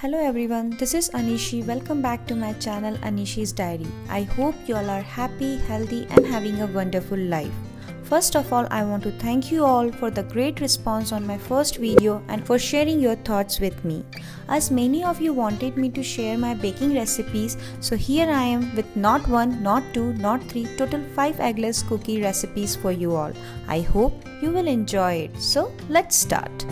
Hello everyone, this is Anishi. Welcome back to my channel Anishi's Diary. I hope you all are happy, healthy and having a wonderful life. First of all, I want to thank you all for the great response on my first video and for sharing your thoughts with me. As many of you wanted me to share my baking recipes, so here I am with not one, not two, not three, total 5 eggless cookie recipes for you all. I hope you will enjoy it. So let's start.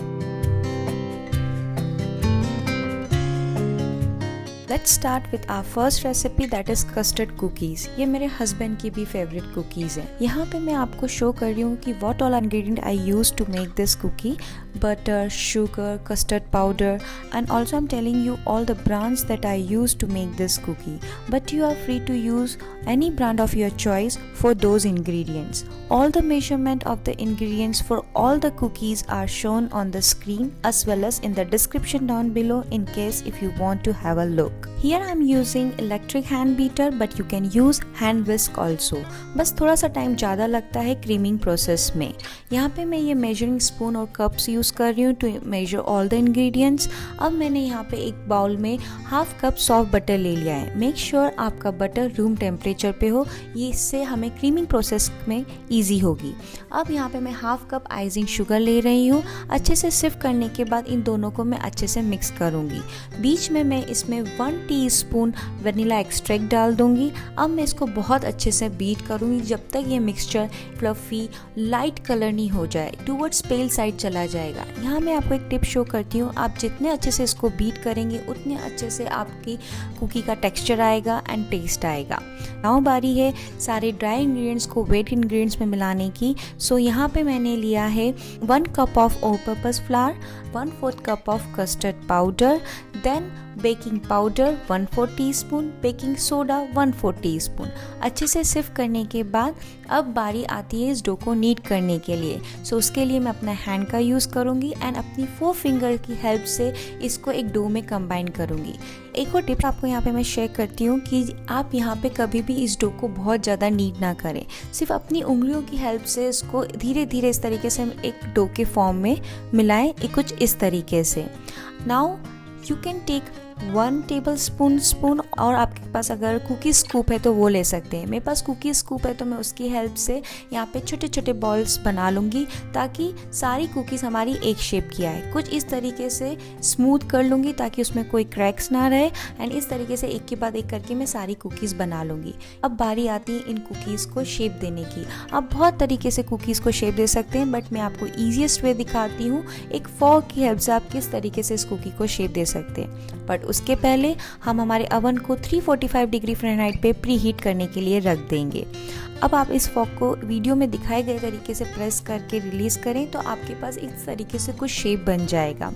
Let's start with our first recipe, that is custard cookies. ये मेरे husband की भी favourite cookies हैं। यहाँ पे मैं आपको show कर रही हूँ कि what all ingredient I use to make this cookie. Butter, sugar, custard powder, and also I'm telling you all the brands that I use to make this cookie. But you are free to use any brand of your choice for those ingredients. All the measurement of the ingredients for all the cookies are shown on the screen as well as in the description down below in case if you want to have a look. Here I am using electric hand beater but you can use hand whisk also. बस थोड़ा सा time ज़्यादा लगता है creaming process में। यहाँ पे मैं ये मेजरिंग स्पून और कप्स यूज़ कर रही हूँ to measure all the ingredients. अब मैंने यहाँ पे एक बाउल में हाफ कप सॉफ्ट बटर ले लिया है। मेक श्योर आपका बटर रूम टेम्परेचर पे हो, ये इससे हमें क्रीमिंग प्रोसेस में ईजी होगी। अब यहाँ पे मैं हाफ कप आइसिंग शुगर ले रही हूँ। अच्छे से सिफ्ट करने के बाद इन दोनों को मैं अच्छे से मिक्स करूँगी। बीच में मैं इसमें 1 टीस्पून वनीला एक्सट्रैक्ट डाल दूंगी। अब मैं इसको बहुत अच्छे से बीट करूंगी जब तक ये मिक्सचर फ्लफी लाइट कलर नहीं हो जाए, टूवर्ड्स पेल साइड चला जाएगा। यहाँ मैं आपको एक टिप शो करती हूँ, आप जितने अच्छे से इसको बीट करेंगे उतने अच्छे से आपकी कुकी का टेक्सचर आएगा एंड टेस्ट आएगा। नाउ बारी है सारे ड्राई इंग्रेडिएंट्स को वेट इंग्रेडिएंट्स में मिलाने की। सो यहाँ पे मैंने लिया है 1 cup of all purpose flour, 1/4 cup of custard powder, then baking powder 1/4 teaspoon, baking soda 1/4 teaspoon. अच्छे से सिफ्ट करने के बाद अब बारी आती है इस डो को नीट करने के लिए। सो उसके लिए मैं अपना हैंड का यूज़ करूँगी एंड अपनी 4 फिंगर की हेल्प से इसको एक डो में कंबाइन करूँगी। एक और टिप आपको यहाँ पे मैं शेयर करती हूँ कि आप यहाँ पे कभी भी इस डो को बहुत ज़्यादा नीट ना करें, सिर्फ अपनी उंगलियों की हेल्प से इसको धीरे धीरे इस तरीके से एक डो के फॉर्म में मिलाएं, कुछ इस तरीके से। Now you can take 1 tablespoon और आपके पास अगर कुकी स्कूप है तो वो ले सकते हैं। मेरे पास कुकी स्कूप है तो मैं उसकी हेल्प से यहाँ पे छोटे छोटे बॉल्स बना लूँगी ताकि सारी कुकीज़ हमारी एक शेप की आए। कुछ इस तरीके से स्मूथ कर लूँगी ताकि उसमें कोई क्रैक्स ना रहे एंड इस तरीके से एक के बाद एक करके मैं सारी कुकीज़ बना लूँगी। अब बारी आती है इन कुकीज़ को शेप देने की। आप बहुत तरीके से कुकीज़ को शेप दे सकते हैं बट मैं आपको ईजीएस्ट वे दिखाती हूँ। एक फॉर्क की हेल्प से आप किस तरीके से इस कुकी को शेप दे सकते हैं। बट उसके पहले हम हमारे अवन को 345 डिग्री फ़ारेनहाइट पे प्री हीट करने के लिए रख देंगे। अब आप इस फॉक को वीडियो में दिखाए गए तरीके से प्रेस करके रिलीज़ करें तो आपके पास इस तरीके से कुछ शेप बन जाएगा।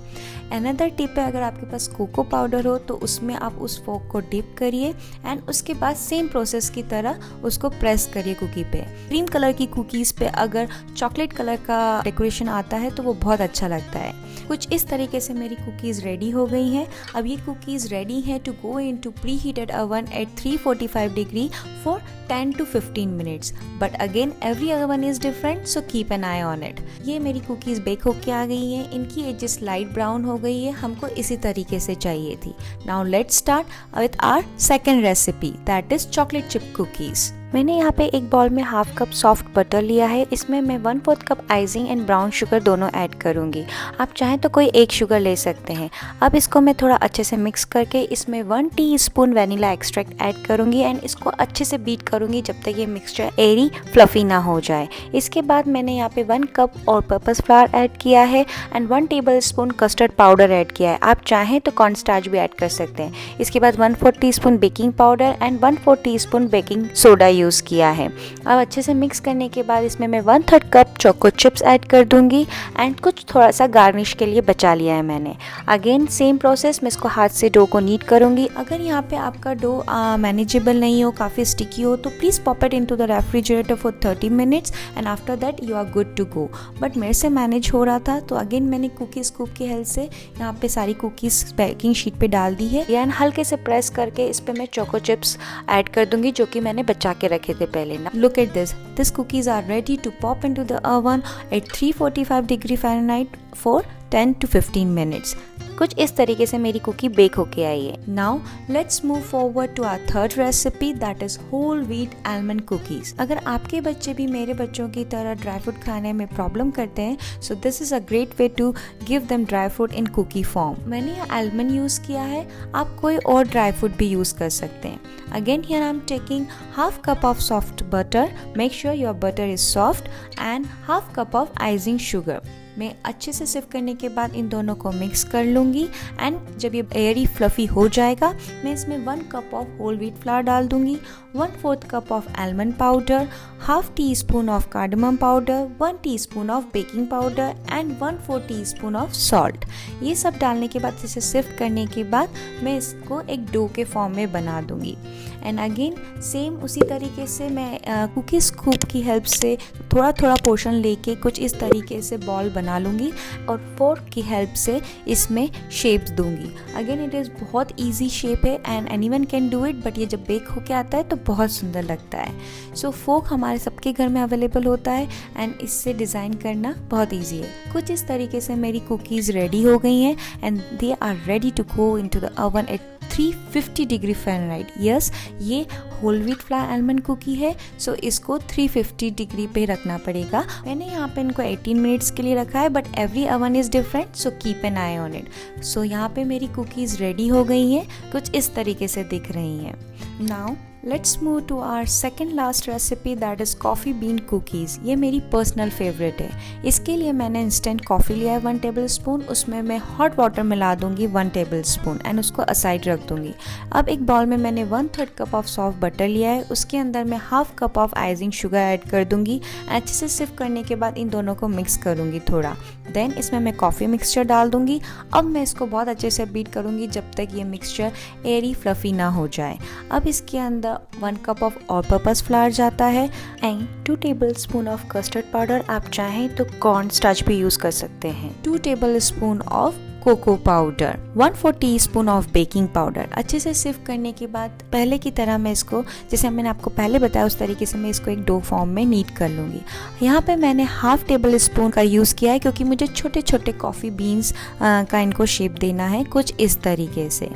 अनदर टिप है, अगर आपके पास कोको पाउडर हो तो उसमें आप उस फॉक को डिप करिए एंड उसके बाद सेम प्रोसेस की तरह उसको प्रेस करिए कुकी पे। क्रीम कलर की कुकीज़ पे अगर चॉकलेट कलर का डेकोरेशन आता है तो वो बहुत अच्छा लगता है। कुछ इस तरीके से मेरी कुकीज़ रेडी हो गई हैं। अब ये कुकीज़ रेडी हैं to go into preheated oven at 345 degree for 10 to 15 minutes. But again every oven is different, so keep an eye on it. ये मेरी कुकीज़ बेक होके आ गई हैं, इनकी एजेस लाइट ब्राउन हो गई है, हमको इसी तरीके से चाहिए थी। Now let's start with our second recipe, that is chocolate chip cookies. मैंने यहाँ पे एक बाउल में हाफ कप सॉफ्ट बटर लिया है। इसमें मैं 1/4 cup icing and brown sugar दोनों ऐड करूँगी। आप चाहें तो कोई एक शुगर ले सकते हैं। अब इसको मैं थोड़ा अच्छे से मिक्स करके इसमें 1 टीस्पून वनीला एक्सट्रैक्ट ऐड करूँगी एंड इसको अच्छे से बीट करूँगी जब तक ये मिक्सचर एरी फ्लफी ना हो जाए। इसके बाद मैंने यहाँ पे 1 cup all purpose flower add किया है and 1 table spoon custard powder add किया है। आप चाहें तो कॉर्नस्टार्च भी ऐड कर सकते हैं। इसके बाद 1/4 teaspoon baking powder and 1/4 teaspoon baking soda use किया है। अब अच्छे से मिक्स करने के बाद इसमें मैं 1/3 कप चोको चिप्स ऐड कर दूंगी एंड कुछ थोड़ा सा गार्निश के लिए बचा लिया है मैंने। अगेन सेम प्रोसेस, मैं इसको हाथ से डो को नीट करूंगी। अगर यहाँ पे आपका डो मैनेजेबल नहीं हो, काफ़ी स्टिकी हो तो please pop it into the refrigerator for 30 minutes and after that you are good to go. But मेरे से मैनेज हो रहा था तो अगेन मैंने कुकी स्कूप की हेल्प से यहाँ पे सारी कुकीज़ बेकिंग शीट पे डाल दी है एंड हल्के से प्रेस करके इस पर मैं चोको चिप्स ऐड कर दूंगी जो कि मैंने बचा के रखे थे पहले ना। Look at this. These cookies are ready to pop into the oven at 345 degree Fahrenheit for 10 to 15 minutes. कुछ इस तरीके से मेरी कुकी बेक होके आई है। Now let's move forward to our third recipe that is whole wheat almond cookies. अगर आपके बच्चे भी मेरे बच्चों की तरह ड्राई फ्रूट खाने में प्रॉब्लम करते हैं, so this is a great way to give them dry fruit in cookie form. मैंने यहाँ आलमंड यूज किया है, आप कोई और ड्राई फ्रूट भी यूज कर सकते हैं। Again here I am taking half cup of soft butter. Make sure your butter is soft and half cup of icing sugar. मैं अच्छे से सिर्फ करने के बाद इन दोनों को मिक्स कर लूँगी एंड जब ये एयरी फ्लफी हो जाएगा मैं इसमें 1 cup of whole wheat flour डाल दूँगी, 1/4 cup of almond powder, half teaspoon of cardamom powder, 1 teaspoon of baking powder and 1/4 teaspoon of salt. ये सब डालने के बाद इसे सिफ्ट करने के बाद मैं इसको एक डो के फॉर्म में बना दूँगी। एंड अगेन सेम उसी तरीके से मैं कुकी स्कूप की हेल्प से थोड़ा थोड़ा पोर्शन लेके कुछ इस तरीके से बॉल बना लूँगी और फोर्क की हेल्प से इसमें शेप्स दूंगी। अगेन इट इज़ बहुत इजी शेप है and anyone can do it, but ये जब बेक होके आता है तो बहुत सुंदर लगता है। सो फोर्क हमारे सबके घर में अवेलेबल होता है एंड इससे डिज़ाइन करना बहुत ईजी है। कुछ इस तरीके से मेरी कुकीज़ रेडी हो गई हैं and they are ready to go into the oven at 350 degree Fahrenheit. Yes, ये whole wheat flour almond cookie है, सो इसको 350 डिग्री पे रखना पड़ेगा। मैंने यहाँ पे इनको 18 मिनट्स के लिए रखा है, but every oven is different, so keep an eye on it. So यहाँ पे मेरी कुकीज़ रेडी हो गई हैं, कुछ इस तरीके से दिख रही हैं। Now let's move to our second last recipe that is coffee bean cookies. ये मेरी पर्सनल फेवरेट है। इसके लिए मैंने इंस्टेंट कॉफ़ी लिया है 1 टेबल स्पून, उसमें मैं हॉट वाटर मिला दूंगी 1 टेबल स्पून एंड उसको असाइड रख दूंगी। अब एक बाउल में मैंने 1/3 कप ऑफ सॉफ्ट बटर लिया है, उसके अंदर मैं half cup of icing sugar add कर दूंगी। अच्छे से सिर्फ करने के बाद इन दोनों को मिक्स करूँगी थोड़ा। देन इसमें मैं कॉफ़ी मिक्सचर डाल दूंगी। अब मैं इसको बहुत अच्छे से बीट करूँगी जब तक ये मिक्सचर एयरी फ्लफी ना हो जाए। अब इसके अंदर 1 cup of all purpose flower जाता है and 2 tablespoon of custard powder, आप चाहें तो कॉर्न स्टार्च भी यूज़ कर सकते हैं, 2 tablespoon of cocoa powder, 1/4 teaspoon of baking powder. अच्छे से सिर्फ करने के बाद पहले की तरह मैं इसको, जैसे मैंने आपको पहले बताया उस तरीके से मैं इसको एक डो फॉर्म में नीट कर लूँगी। यहाँ पे मैंने हाफ टेबल स्पून का यूज़ किया है क्योंकि मुझे छोटे छोटे कॉफ़ी बीन्स का इनको शेप देना है कुछ इस तरीके से।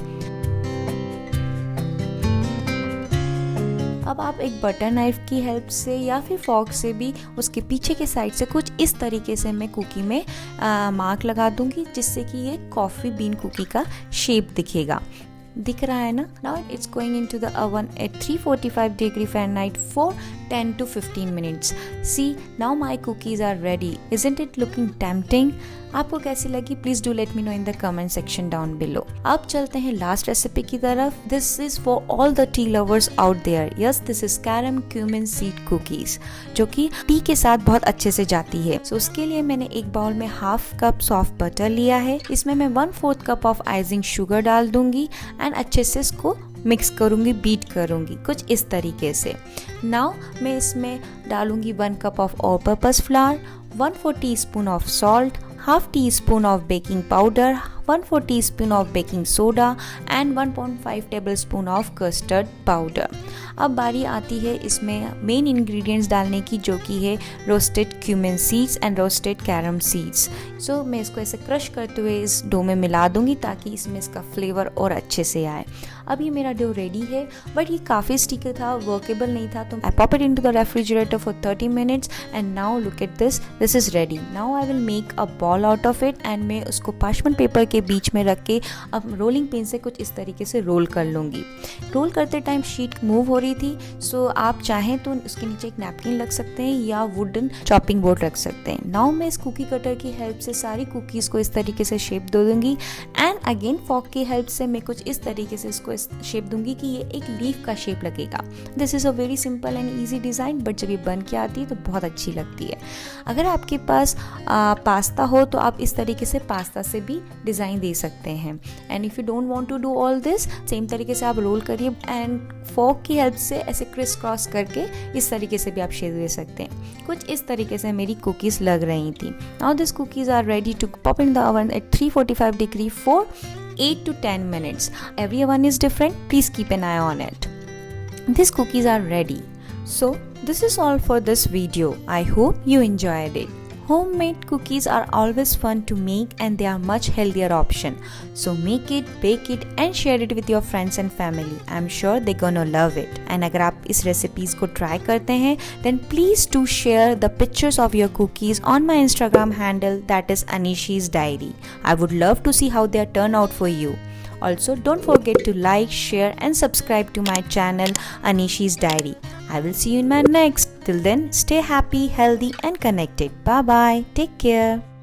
अब आप एक बटर नाइफ की हेल्प से या फिर फॉर्क से भी उसके पीछे के साइड से कुछ इस तरीके से मैं कुकी में मार्क लगा दूंगी, जिससे कि ये कॉफ़ी बीन कुकी का शेप दिखेगा। दिख रहा है ना? Now it's going into the oven at 345 degree Fahrenheit for 10 to 15 minutes. See, now my cookies are ready. Isn't it looking tempting? आपको कैसी लगी please do let me know in the comment section down below. अब चलते हैं last recipe की तरफ। This is for all the tea lovers out there. Yes, this is carom cumin seed cookies, जो कि टी के साथ बहुत अच्छे से जाती है। सो उसके लिए मैंने एक बाउल में हाफ कप सॉफ्ट बटर लिया है, इसमें मैं 1/4 कप ऑफ आइसिंग शुगर डाल दूंगी एंड अच्छे से इसको मिक्स करूँगी, बीट करूँगी कुछ इस तरीके से। नाउ मैं इसमें डालूँगी 1 cup of all purpose flour, 1/4 teaspoon of salt, half teaspoon of baking powder, 1/4 teaspoon of baking soda and 1.5 table spoon of custard powder. अब बारी आती है इसमें मेन इंग्रेडिएंट्स डालने की, जो कि है roasted cumin seeds and roasted carom seeds. So मैं इसको ऐसे क्रश करते हुए इस डो में मिला दूंगी ताकि इसमें इसका फ्लेवर और अच्छे से आए। अब ये मेरा डो रेडी है, बट ये काफ़ी स्टिकी था, वर्केबल नहीं था, तो I pop it into the refrigerator for 30 minutes and now look at this, this is ready. Now I will make a ball out of it and मैं उसको parchment paper के बीच में रख के अब रोलिंग पिन से कुछ इस तरीके से रोल कर लूँगी। रोल करते टाइम शीट मूव हो रही थी, सो आप चाहें तो उसके नीचे एक नैपकिन रख सकते हैं या वुडन चॉपिंग बोर्ड रख सकते हैं। नाउ मैं इस कुकी कटर की हेल्प से सारी कुकीज़ को इस तरीके से शेप दे दूँगी एंड अगेन फॉर्क की हेल्प से मैं कुछ इस तरीके से इसको शेप दूंगी कि ये एक लीफ का शेप लगेगा। This is a very simple and easy design, but जब ये बन के आती है तो बहुत अच्छी लगती है। अगर आपके पास पास्ता हो तो आप इस तरीके से पास्ता से भी डिज़ाइन दे सकते हैं। And if you don't want to do all this, same तरीके से आप रोल करिए एंड फॉर्क की हेल्प से ऐसे क्रिस क्रॉस करके इस तरीके से भी आप शेप दे सकते हैं। कुछ इस तरीके से मेरी कुकीज़ लग रही थी। Now this cookies are ready to pop in the oven at 345 degree for 8 to 10 minutes. Everyone is different. Please keep an eye on it. These cookies are ready. So this is all for this video. I hope you enjoyed it. Homemade cookies are always fun to make and they are much healthier option. So make it, bake it and share it with your friends and family. I'm sure they're gonna love it. And अगर आप इस recipes को try करते हैं, then please do share the pictures of your cookies on my Instagram handle, that is Anishi's Diary. I would love to see how they turn out for you. Also, don't forget to like, share and subscribe to my channel Anishi's Diary. I will see you in my next. Till then, stay happy, healthy and connected. Bye bye. Take care.